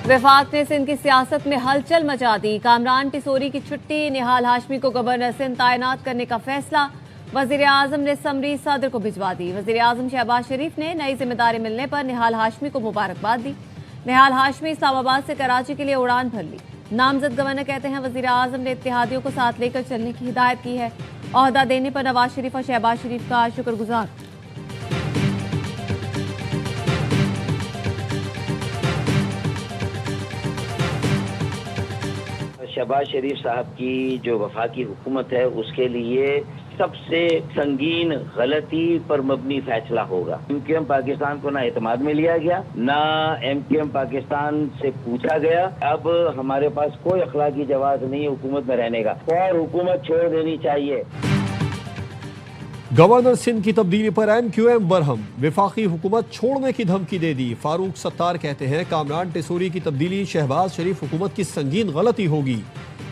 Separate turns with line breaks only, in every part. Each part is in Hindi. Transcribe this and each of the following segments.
वफाक ने सिंध की सियासत में हलचल मचा दी। कामरान टिसोरी की छुट्टी, निहाल हाशमी को गवर्नर सिंध तैनात करने का फैसला। वजीर आजम ने समरी सदर को भिजवा दी। वजीर आजम शहबाज शरीफ ने नई जिम्मेदारी मिलने पर निहाल हाशमी को मुबारकबाद दी। निहाल हाशमी इस्लामाबाद से कराची के लिए उड़ान भर ली। नामजद गवर्नर कहते हैं वजीर आजम ने इत्तेहादियों को साथ लेकर चलने की हिदायत की है। ओहदा देने पर नवाज शरीफ और शहबाज शरीफ का शुक्रगुजार।
शहबाज शरीफ साहब की जो वफाकी हुकूमत है उसके लिए सबसे संगीन गलती पर मबनी फैसला होगा। एमक्यूएम पाकिस्तान को ना एतमाद में लिया गया, ना एमक्यूएम पाकिस्तान से पूछा गया। अब हमारे पास कोई अखलाकी जवाब नहीं है हुकूमत में रहने का, और हुकूमत छोड़ देनी चाहिए।
गवर्नर सिंध की तब्दीली पर एमक्यूएम बरहम, वफाकी हुकूमत छोड़ने की धमकी दे दी। फारूक सत्तार कहते हैं कामरान टिसोरी की तब्दीली शहबाज शरीफ हुकूमत की संगीन गलती होगी।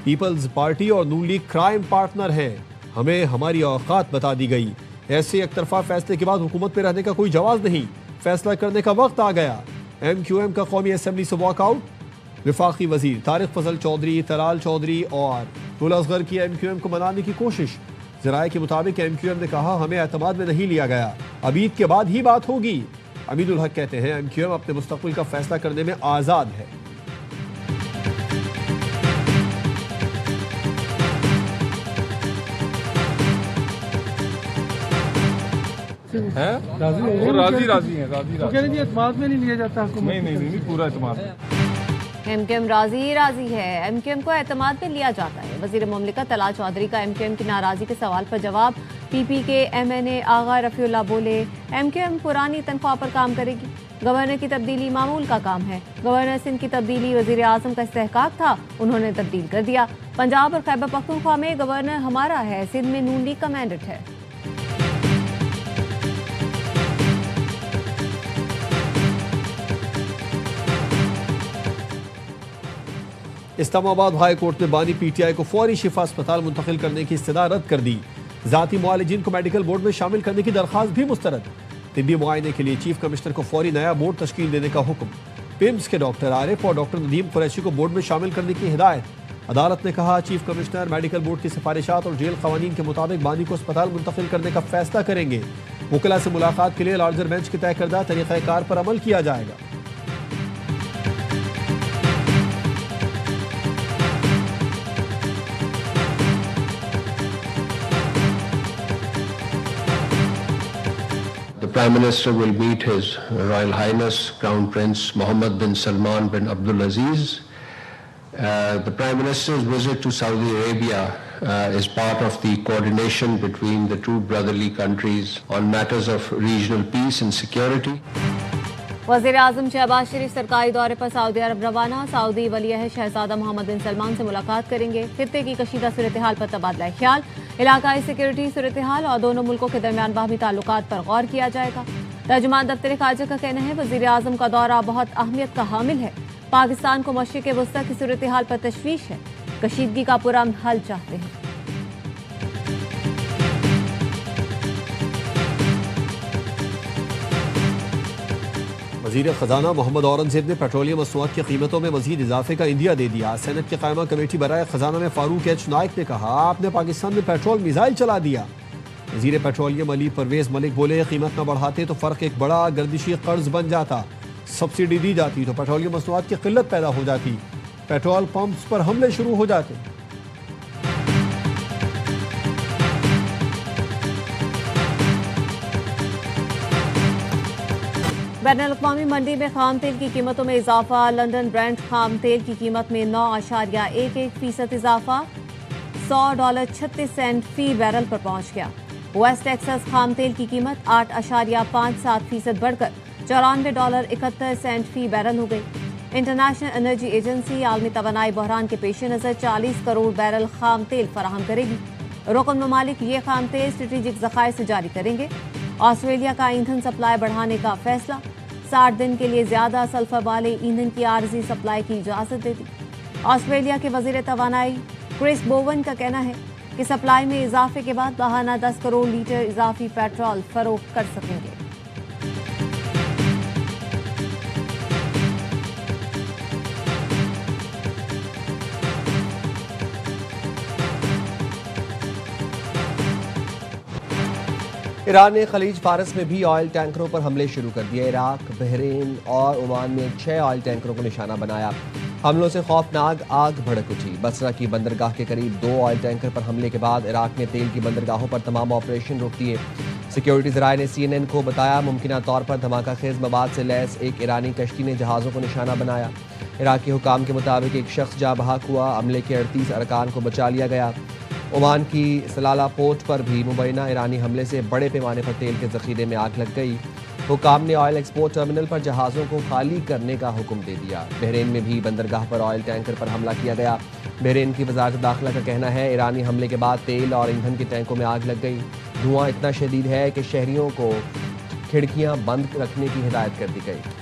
पीपल्स पार्टी और नून लीग क्राइम पार्टनर है, हमें हमारी औकात बता दी गई। ऐसे एक तरफा फैसले के बाद हुकूमत में रहने का कोई जवाब नहीं, फैसला करने का वक्त आ गया। एमक्यूएम का कौमी असम्बली से वॉकआउट। वफाकी वजीर तारिक फजल चौधरी, तलाल चौधरी और गुल असगर की एमक्यूएम को मनाने की कोशिश। जराये के मुताबिक एमक्यूएम ने कहा हमें एतमाद में नहीं लिया गया, अब ईद के बाद ही बात होगी। अमीदुल हक कहते हैं एमक्यूएम अपने मुस्तकबिल का फैसला करने में आज़ाद है।
राजी हैं एतमाद में नहीं लिया जाता। नहीं पूरा एतमाद।
एमक्यूएम राजी है, एमक्यूएम को एतमाद में लिया जाता है। वजीर मुमलिकत तलाल चौधरी का एमक्यूएम की नाराजगी के सवाल पर जवाब। पीपी के एमएनए आगा रफीउल्लाह बोले एमक्यूएम पुरानी तनख्वाह पर काम करेगी। गवर्नर की तब्दीली मामूल का काम है। गवर्नर सिंध की तब्दीली वजीर आजम का इस्तेहकाक था, उन्होंने तब्दील कर दिया। पंजाब और खैबर पख्तूनख्वा में गवर्नर हमारा है, सिंध में नून लीग का मैंडेट है।
इस्लामाबाद हाई कोर्ट ने बानी पीटीआई को फौरी शिफा अस्पताल मुंतकिल करने की इस्तदा रद्द कर दी। जाती मुआलिजीन को मेडिकल बोर्ड में शामिल करने की दरख्वास्त भी मुस्तरद। तिब्बी मुआयने के लिए चीफ कमिश्नर को फौरी नया बोर्ड तश्कील देने का हुक्म। पिम्स के डॉक्टर आरिफ और डॉक्टर नदीम कुरैशी को बोर्ड में शामिल करने की हिदायत। अदालत ने कहा चीफ कमिश्नर मेडिकल बोर्ड की सिफारिशात और जेल कवानीन के मुताबिक बानी को अस्पताल मुंतकिल करने का फैसला करेंगे। वकला से मुलाकात के लिए लार्जर बेंच के तय करदा तरीक़ाकार पर अमल किया जाएगा।
The Prime Minister will meet His Royal Highness Crown Prince Mohammed bin Salman bin Abdul Aziz. The Prime Minister's visit to Saudi Arabia is part of the coordination between the two brotherly countries on matters of regional peace and security.
वज़ीर आज़म शहबाज शरीफ सरकारी दौरे पर सऊदी अरब रवाना। सऊदी वली-ए-अहद शहजादा मोहम्मद बिन सलमान से मुलाकात करेंगे। खित्ते की कशीदा सूरत हाल पर तबादला ख्याल, इलाकाई सिक्योरिटी सूरत हाल और दोनों मुल्कों के दरमियान बाहमी ताल्लुकात पर गौर किया जाएगा। तर्जुमान दफ्तर खारजा का कहना है वज़ीर आज़म का दौरा बहुत अहमियत का हामिल है। पाकिस्तान को मशरिक़ वस्ता की सूरत हाल पर तशवीश है, कशीदगी का पुरअमन हल चाहते हैं।
वज़ीर ख़ज़ाना मोहम्मद औरंगज़ेब ने पेट्रोलियम मसनूआत की कीमतों में मज़ीद इजाफे का इंदिया दे दिया। सेनेट की कायमा कमेटी बराए ख़ज़ाना में फारूक एच नाइक ने कहा आपने पाकिस्तान में पेट्रोल मिसाइल चला दिया। वज़ीर पेट्रोलियम अली परवेज़ मलिक बोले कीमत न बढ़ाते तो फ़र्क एक बड़ा गर्दिशी कर्ज बन जाता, सब्सिडी दी जाती तो पेट्रोलियम मसनूआत की किल्लत पैदा हो जाती, पेट्रोल पंप्स पर हमले शुरू हो जाते।
बैनुल-अक़वामी मंडी में खाम तेल की कीमतों में इजाफा। लंदन ब्रेंट खाम तेल की कीमत में 9.11% इजाफा, $100.36 फी बैरल पर पहुंच गया। वेस्ट टेक्सास खाम तेल की कीमत 8.57% बढ़कर $94.71 फी बैरल हो गई। इंटरनेशनल एनर्जी एजेंसी आलमी तवानाई बहरान के पेश नज़र 40 करोड़ बैरल खाम तेल फराहम करेगी। रुकन ममालिक ये खाम तेल स्ट्रेटेजिक ज़खायर से जारी करेंगे। ऑस्ट्रेलिया का ईंधन सप्लाई बढ़ाने का फैसला, 60 दिन के लिए ज्यादा सल्फर वाले ईंधन की आर्जी सप्लाई की इजाजत दे दी। ऑस्ट्रेलिया के वजीर तवानाई क्रिस बोवन का कहना है कि सप्लाई में इजाफे के बाद माहाना 10 करोड़ लीटर इजाफी पेट्रोल फरोख्त कर सकेंगे।
ईरान ने खलीज फारस में भी ऑयल टैंकरों पर हमले शुरू कर दिए। इराक, बहरीन और ओमान में 6 ऑयल टैंकरों को निशाना बनाया। हमलों से खौफनाक आग भड़क उठी। बसरा की बंदरगाह के करीब 2 ऑयल टैंकर पर हमले के बाद इराक ने तेल की बंदरगाहों पर तमाम ऑपरेशन रोक दिए। सिक्योरिटी ज़राए ने CNN को बताया, मुमकिन तौर पर धमाका खेज मवाद से लैस एक ईरानी कश्ती ने जहाज़ों को निशाना बनाया। इराकी हुकाम के मुताबिक एक शख्स जाँ बहक हुआ। हमले के 38 अरकान को बचा लिया गया। ओमान की सलाला पोर्ट पर भी मुबैना ईरानी हमले से बड़े पैमाने पर तेल के ज़ख़ीरे में आग लग गई। हुकाम ने ऑयल एक्सपोर्ट टर्मिनल पर जहाज़ों को खाली करने का हुक्म दे दिया। बहरीन में भी बंदरगाह पर ऑयल टैंकर पर हमला किया गया। बहरीन की वजारत दाखिला का कहना है, ईरानी हमले के बाद तेल और ईंधन के टैंकों में आग लग गई। धुआं इतना शदीद है कि शहरियों को खिड़कियां बंद रखने की हिदायत कर दी गई।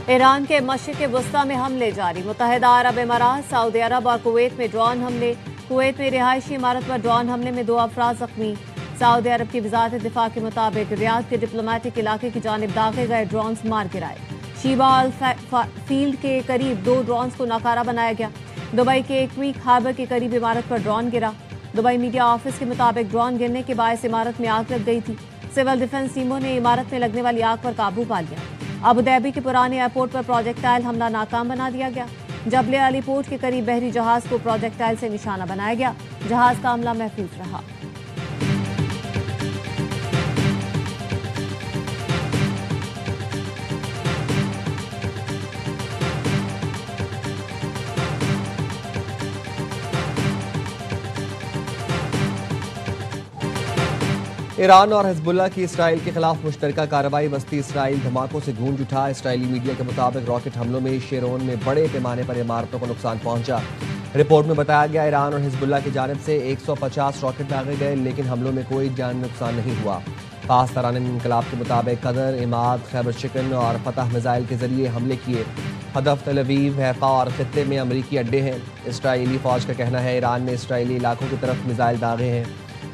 ईरान के मशरिक़ वस्ता में हमले जारी। मुत्तहिदा अरब इमारात, सऊदी अरब और कुवैत में ड्रोन हमले। कुवैत में रिहायशी इमारत पर ड्रोन हमले में 2 अफराद जख्मी। सऊदी अरब की वजारत दिफा के मुताबिक रियाद के डिप्लोमेटिक इलाके की जानिब दागे गए ड्रोन्स मार गिराए। शीबाल फील्ड के करीब 2 ड्रोन्स को नाकारा बनाया गया। दुबई के क्वीक हार्बर के करीब इमारत पर ड्रोन गिरा। दुबई मीडिया ऑफिस के मुताबिक ड्रोन गिरने के बायस इमारत में आग लग गई थी। सिविल डिफेंस टीमों ने इमारत में लगने वाली आग पर काबू पा लिया। अबू धाबी के पुराने एयरपोर्ट पर प्रोजेक्टाइल हमला नाकाम बना दिया गया। जबले अली पोर्ट के करीब बहरी जहाज को प्रोजेक्टाइल से निशाना बनाया गया। जहाज का हमला महफूज रहा।
ईरान और हिजबुल्लाह की इसराइल के खिलाफ मुश्तरका कार्रवाई। वस्ती इसराइल धमाकों से गूंज उठा। इसराइली मीडिया के मुताबिक रॉकेट हमलों में शेरोन में बड़े पैमाने पर इमारतों को नुकसान पहुंचा। रिपोर्ट में बताया गया, ईरान और हिजबुल्लाह की जानिब से 150 रॉकेट दागे गए, लेकिन हमलों में कोई जान नुकसान नहीं हुआ। पास तरान इनकलाब के मुताबिक कदर, इमाद, खैबर शिकन और फतह मिसाइल के जरिए हमले किए। हदफ तल अवीव, हैफा और खित्ते में अमरीकी अड्डे हैं। इसराइली फौज का कहना है, ईरान ने इसराइली इलाकों की तरफ मिसाइल दागे हैं।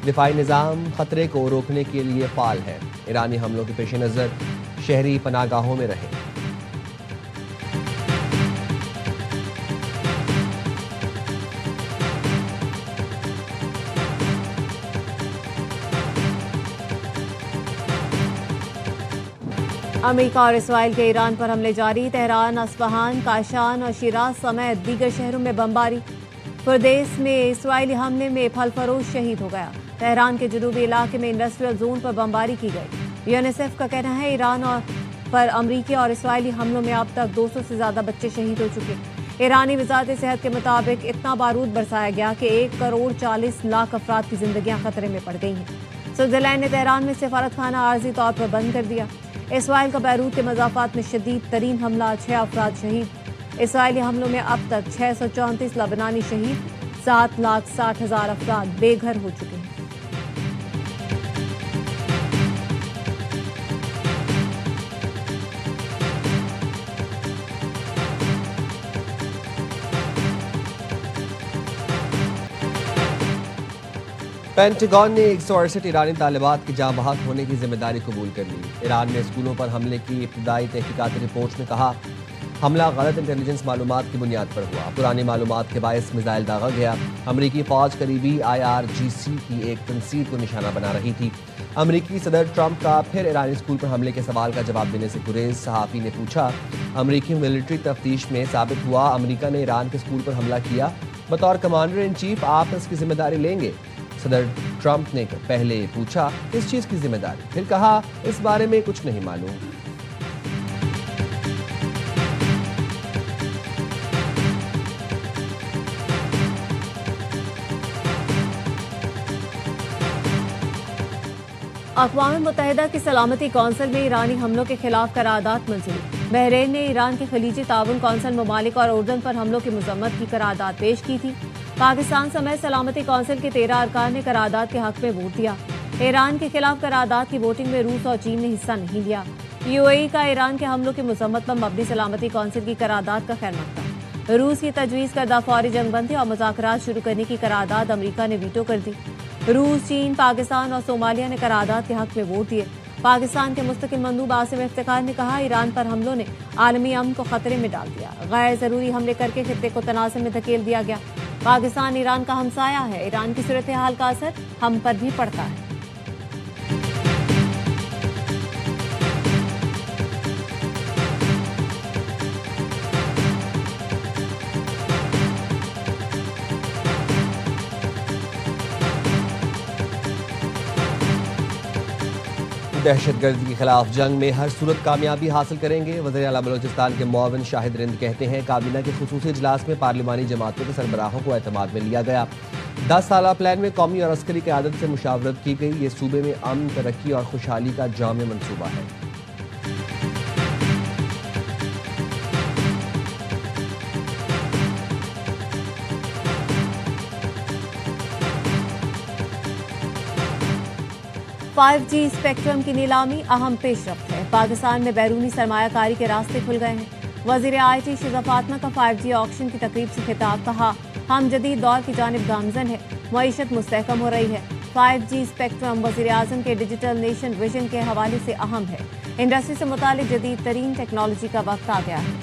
दिफाई निज़ाम खतरे को रोकने के लिए फाल है। ईरानी हमलों के पेश नज़र शहरी पनागाहों में रहे।
अमेरिका और इसराइल के ईरान पर हमले जारी। तेहरान, अस्फहान, काशान और शिराज समेत दीगर शहरों में बमबारी। प्रदेश में इसराइली हमले में फलफरोश शहीद हो गया। तेहरान के जनूबी इलाके में इंडस्ट्रियल जोन पर बमबारी की गई। यूनिसेफ का कहना है, ईरान पर अमरीकी और इसराइली हमलों में अब तक 200 से ज्यादा बच्चे शहीद हो चुके। ईरानी वजारत सेहत के मुताबिक इतना बारूद बरसाया गया कि 1 करोड़ 40 लाख अफराद की जिंदगियां खतरे में पड़ गई हैं। स्विट्जरलैंड ने तेहरान में सफारत खाना आर्जी तौर पर बंद कर दिया। इसराइल का बैरूत के मज़ाफ़ात में शदीद तरीन हमला, 6 अफराद शहीद। इसराइली हमलों में अब तक 634 लबनानी शहीद, 7,60,000 अफराद बेघर हो चुके हैं।
पेंटागन ने 168 ईरानी तालिबात की जाँ बहक होने की जिम्मेदारी कबूल कर ली। ईरान ने स्कूलों पर हमले की इब्तदाई तहकीकाती रिपोर्ट में कहा, हमला गलत इंटेलिजेंस मालूमात की बुनियाद पर हुआ। पुरानी मालूमात के बायस मिसाइल दागा गया। अमरीकी फौज करीबी IRGC की एक तंसीब को निशाना बना रही थी। अमरीकी सदर ट्रंप का फिर ईरानी स्कूल पर हमले के सवाल का जवाब देने से गुरेज। सहाफ़ी ने पूछा, अमरीकी मिलिट्री तफ्तीश में साबित हुआ अमरीका ने ईरान के स्कूल पर हमला किया। बतौर कमांडर इन चीफ आप इसकी जिम्मेदारी लेंगे? सदर ट्रंप ने पहले पूछा, किस चीज की जिम्मेदारी? फिर कहा, इस बारे में कुछ नहीं मालूम।
अक़वाम मुत्तहिदा की सलामती कौंसिल में ईरानी हमलों के खिलाफ करारदाद मंजूर। बहरीन ने ईरान के खलीजी ताउन कौंसिल ममालिक और उर्दन पर हमलों की मजम्मत की करारदाद पेश की थी। पाकिस्तान समेत सलामती कौंसिल के 13 अरकान ने करारदाद के हक में वोट दिया। ईरान के खिलाफ करारदाद की वोटिंग में रूस और चीन ने हिस्सा नहीं लिया। UAE का ईरान के हमलों की मजम्मत पर मबनी सलामती कौंसिल की करारदाद का खैर मकदम। रूस की तजवीज़ करदा फौरी जंगबंदी और मुज़ाकरात शुरू करने की करारदाद अमरीका ने वीटो कर दी। रूस, चीन, पाकिस्तान और सोमालिया ने करारदाद के हक में वोट दिए। पाकिस्तान के मुस्तकिल मंदूब आसिम इफ्तिखार ने कहा, ईरान पर हमलों ने आलमी अमन को खतरे में डाल दिया। गैर जरूरी हमले करके खित्ते को तनाज़ुर में धकेल दिया गया। पाकिस्तान ईरान का हमसाया है, ईरान की सूरत हाल का असर हम पर भी पड़ता है।
दहशतगर्दी के खिलाफ जंग में हर सूरत कामयाबी हासिल करेंगे। वज़ीर आला बलोचिस्तान के मुआविन शाहिद रिंद कहते हैं, काबीना के खुसूसी इजलास में पार्लिमानी जमातों के सरबराहों को एतमाद में लिया गया। 10 साला प्लान में कौमी और अस्करी क़यादत से मुशावरत की गई। ये सूबे में अमन, तरक्की और खुशहाली का जामे मनसूबा है।
फाइव जी स्पेक्ट्रम की नीलामी अहम पेशरफ्त है। पाकिस्तान में बैरूनी सरमायाकारी के रास्ते खुल गए हैं। वज़ीर IT शिज़ा फातिमा का 5G ऑक्शन की तकरीब से खिताब, कहा, हम जदीद दौर की जानिब गामजन है, मईशत मुस्तहकम हो रही है। 5G स्पेक्ट्रम वज़ीर आज़म के डिजिटल नेशन विजन के हवाले से अहम है। इंडस्ट्री से मुतालिक जदीद तरीन टेक्नोलॉजी का वक्त आ गया है।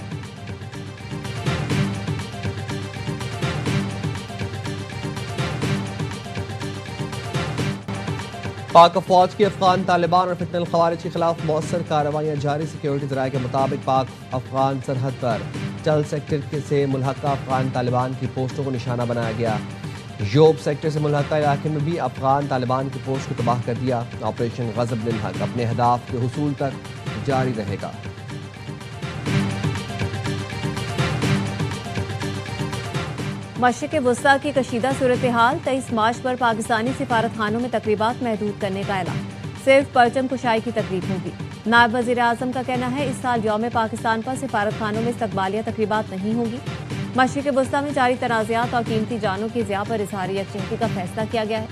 पाक फौज की अफगान तालिबान और फितनल खवारिज के खिलाफ मौसर कार्रवाइयाँ जारी। सिक्योरिटी ज़राए के मुताबिक पाक अफगान सरहद पर चल सेक्टर से मुल्हका अफगान तालिबान की पोस्टों को निशाना बनाया गया। योब सेक्टर से मुल्हका इलाके में भी अफगान तालिबान की पोस्ट को तबाह कर दिया। ऑपरेशन गज़ब लिल हक अपने अहदाफ के हुसूल तक जारी रहेगा।
मशरिक़ वुस्ता की कशीदा सूरत हाल, 23 मार्च पर पाकिस्तानी सिफारत खानों में तकरीबात महदूद करने का ऐलान। सिर्फ परचम कुशाई की तकरीब होगी। नायब वज़ीर आज़म का कहना है, इस साल यौम पाकिस्तान पर सिफारत खानों में इस्तकबालिया तकरीबात नहीं होगी। मशरिक़ वुस्ता में जारी तनाज़ात और कीमती जानों की ज़िया पर इज़हार यकजहती का फैसला किया गया है।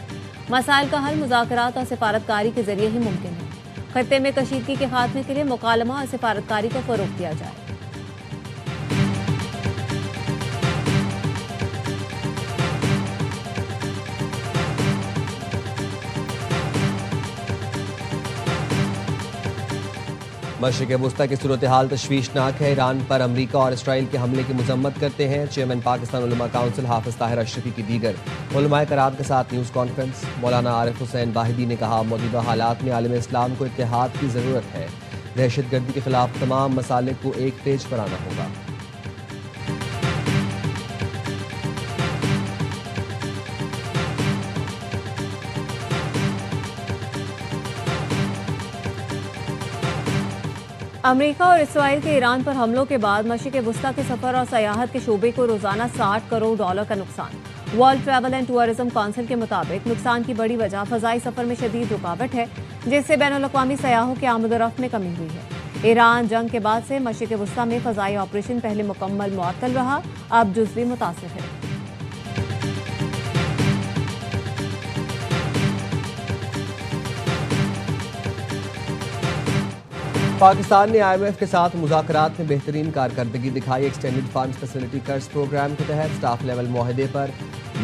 मसाइल का हल मुज़ाकरात और सिफारतकारी के जरिए ही मुमकिन है। खत्ते में कशीदगी के खात्मे के लिए मुकालमा और सिफारतकारी को फ़रोग़ दिया जाए।
मशरिक़ वुस्ता की सूरत हाल तशवीशनाक है। ईरान पर अमरीका और इसराइल के हमले की मजम्मत करते हैं। चेयरमैन पाकिस्तान उलमा काउंसिल हाफिज ताहिर अशरफी की दीगर उलमाए कराम के साथ न्यूज़ कॉन्फ्रेंस। मौलाना आरिफ हुसैन वाहिदी ने कहा, मौजूदा हालात में आलम इस्लाम को इत्तेहाद की ज़रूरत है। दहशतगर्दी के खिलाफ तमाम मसाले को एक पेज पर आना होगा।
अमेरिका और इसराइल के ईरान पर हमलों के बाद मशरिक़ वुस्ता के सफर और सयाहत के शोबे को रोजाना $60 करोड़ का नुकसान। World travel and tourism council के मुताबिक नुकसान की बड़ी वजह फजाई सफर में शदीद रुकावट है, जिससे बैनुल-अक़वामी सयाहों के आमद-ओ-रफ्त में कमी हुई है। ईरान जंग के बाद से मशरिक़ वुस्ता में फजाई ऑपरेशन पहले मुकम्मल मुअत्तल रहा, अब जुज़वी मुतासिर है।
पाकिस्तान ने IMF के साथ मुज़ाकरात में बेहतरीन कारकर्दगी दिखाई। एक्सटेंडेड फंड्स फैसिलिटी कर्ज प्रोग्राम के तहत स्टाफ लेवल मुआहदे पर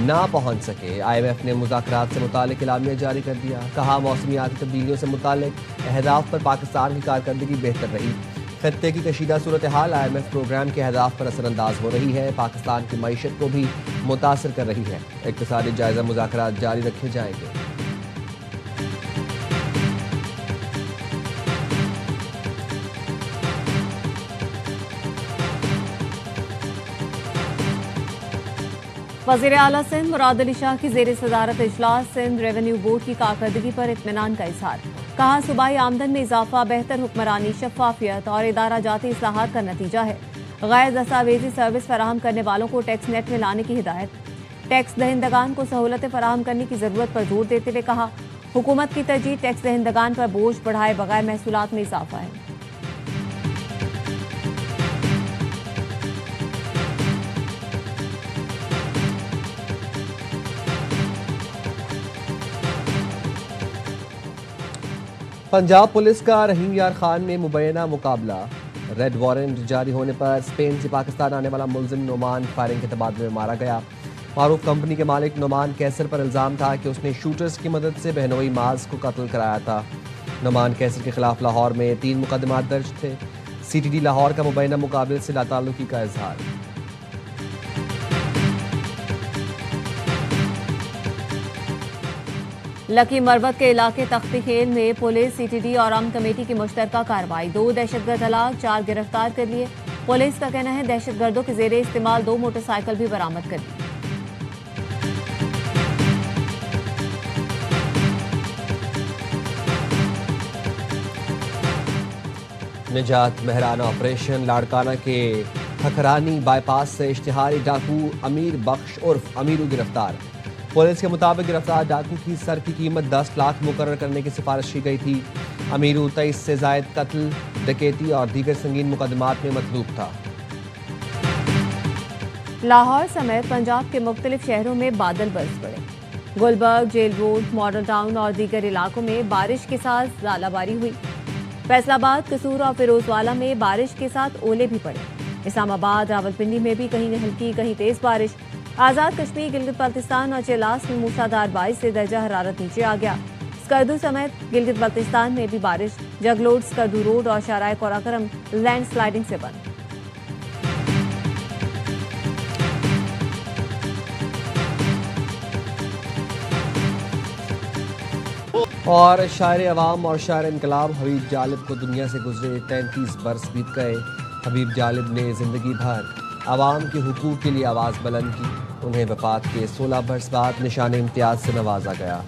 ना पहुंच सके। IMF ने मुज़ाकरात से मुतालिक इलामिया जारी कर दिया। कहा, मौसमियाती तब्दीलियों से मुतालिक अहदाफ पर पाकिस्तान की कारकर्दगी बेहतर रही। खत्ते की कशीदा सूरत हाल IMF प्रोग्राम के अहदाफ पर असरअंदाज हो रही है। पाकिस्तान की मईशत को भी मुतासर कर रही है। इक़्तिसादी जायज़ा मुज़ाकरात जारी रखे जाएंगे।
वज़ीर आला सिंध मुराद अली शाह की ज़ेर सदारत इजलास सिंध रेवेन्यू बोर्ड की कारकर्दगी पर इत्मीनान का इज़हार। कहा, सूबाई आमदन में इजाफा बेहतर हुक्मरानी, शफाफियत और इदारा जाती इस्लाहात का नतीजा है। गैर दस्तावेजी सर्विस फराहम करने वालों को टैक्स नेट में लाने की हिदायत। टैक्स दहिंदगान को सहूलतें फराहम करने की ज़रूरत पर जोर देते हुए कहा, हुकूमत की तरजीह टैक्स दहिंदगान पर बोझ बढ़ाए बगैर महसूलात में इजाफा है।
पंजाब पुलिस का रहीम यार खान में मुबैना मुकाबला। रेड वारंट जारी होने पर स्पेन से पाकिस्तान आने वाला मुलजिम नोमान फायरिंग के तबादले में मारा गया। मारूफ कंपनी के मालिक नुमान कैसर पर इल्ज़ाम था कि उसने शूटर्स की मदद से बहनोई माज को कत्ल कराया था। नुमान कैसर के खिलाफ लाहौर में 3 मुकदमात दर्ज थे। CTD लाहौर का मुबैना मुकाबले से लाताल्लुकी का इजहार।
लकी मरबत के इलाके तख्ती खेल में पुलिस, CTD और आम कमेटी की मुश्तरका कार्रवाई। 2 दहशतगर्द हलाक, 4 गिरफ्तार कर लिए। पुलिस का कहना है दहशतगर्दों के जेरे इस्तेमाल 2 मोटरसाइकिल भी बरामद कर ली।
निजात महराना ऑपरेशन। लाड़काना के खखरानी बाईपास से इश्तिहारी डाकू अमीर बख्श उर्फ अमीरू गिरफ्तार। पुलिस के मुताबिक गिरफ्तार डाकू की सर की कीमत 10 लाख मुकर्रर करने की सिफारिश की गई थी। अमीरू 23 से जायद कत्ल, डकैती और दीगर संगीन मुकदमात में मतलूब था।
लाहौर समेत पंजाब के मुख्तलिफ शहरों में बादल बरस पड़े। Gulberg, jail road, model town और दीगर इलाकों में बारिश के साथ ज़ालाबारी हुई। फैसलाबाद, कसूर और फिरोजवाला में बारिश के साथ ओले भी पड़े। इस्लामाबाद, रावलपिंडी में भी कहीं हल्की कहीं तेज बारिश। आज़ाद कश्मीर, गिलगित बल्तिस्तान और चेलास में मूसलाधार बारिश से दर्जा हरारत नीचे आ गया। स्कर्दू समेत गिलगित बल्तिस्तान में भी बारिश। जगलोड, स्कर्दू रोड और शाराय कोराकरम लैंड स्लाइडिंग से बंद।
और शायर अवाम और शायर इनकलाब हबीब जालिब को दुनिया से गुजरे 33 बरस बीत गए। हबीब जालिब ने ज़िंदगी भर आवाम के हुकूक के लिए आवाज़ बुलंद की। उन्हें वफात के 16 बरस बाद निशान इम्तियाज़ से नवाजा गया।